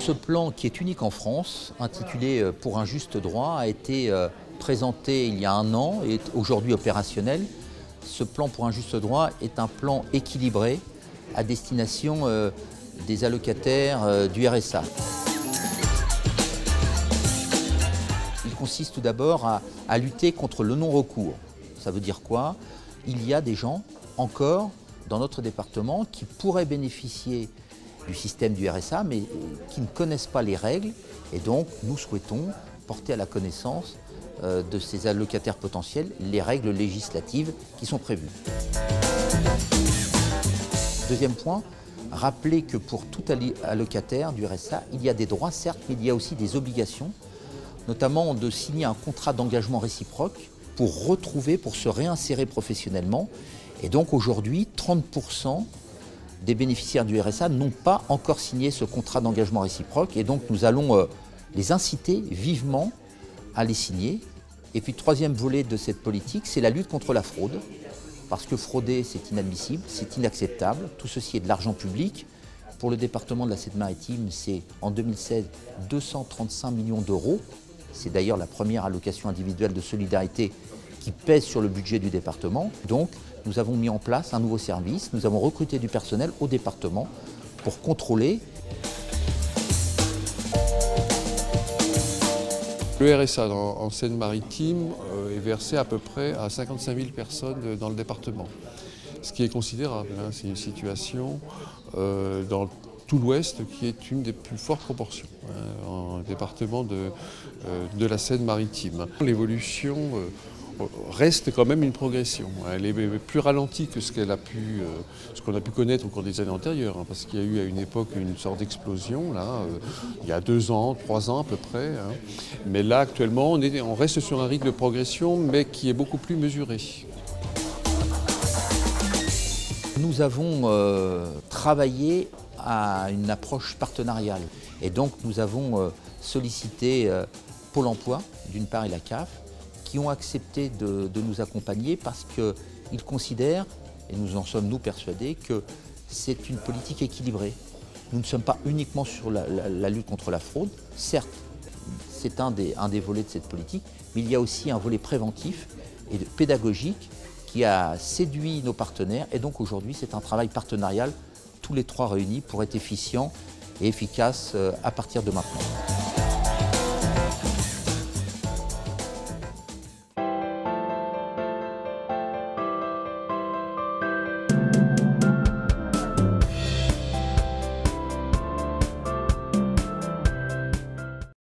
Ce plan, qui est unique en France, intitulé « Pour un juste droit », a été présenté il y a 1 an et est aujourd'hui opérationnel. Ce plan pour un juste droit est un plan équilibré à destination des allocataires du RSA. Il consiste tout d'abord à lutter contre le non-recours. Ça veut dire quoi? Il y a des gens encore dans notre département qui pourraient bénéficier du système du RSA, mais qui ne connaissent pas les règles. Et donc, nous souhaitons porter à la connaissance de ces allocataires potentiels les règles législatives qui sont prévues. Deuxième point, rappeler que pour tout allocataire du RSA, il y a des droits, certes, mais il y a aussi des obligations, notamment de signer un contrat d'engagement réciproque pour se réinsérer professionnellement. Et donc aujourd'hui, 30% des bénéficiaires du RSA n'ont pas encore signé ce contrat d'engagement réciproque. Et donc nous allons les inciter vivement à les signer. Et puis, troisième volet de cette politique, c'est la lutte contre la fraude. Parce que frauder, c'est inadmissible, c'est inacceptable. Tout ceci est de l'argent public. Pour le département de la Seine-Maritime, c'est en 2016 235 millions d'euros. C'est d'ailleurs la première allocation individuelle de solidarité qui pèse sur le budget du département. Donc, nous avons mis en place un nouveau service. Nous avons recruté du personnel au département pour contrôler. Le RSA en Seine-Maritime est versé à peu près à 55 000 personnes dans le département. Ce qui est considérable, hein. C'est une situation dans tout l'Ouest qui est une des plus fortes proportions en département de la Seine-Maritime. L'évolution reste quand même une progression. Elle est plus ralentie que ce qu'on a pu connaître au cours des années antérieures, hein, parce qu'il y a eu à une époque une sorte d'explosion, il y a 2 ans, 3 ans à peu près. Hein. Mais là, actuellement, on reste sur un rythme de progression, mais qui est beaucoup plus mesuré. Nous avons travaillé à une approche partenariale. Et donc, nous avons sollicité Pôle emploi, d'une part, et la CAF, qui ont accepté de nous accompagner parce qu'ils considèrent, et nous en sommes nous persuadés, que c'est une politique équilibrée. Nous ne sommes pas uniquement sur la lutte contre la fraude. Certes, c'est un des volets de cette politique, mais il y a aussi un volet préventif et pédagogique qui a séduit nos partenaires. Et donc aujourd'hui, c'est un travail partenarial, tous les 3 réunis, pour être efficient et efficace à partir de maintenant.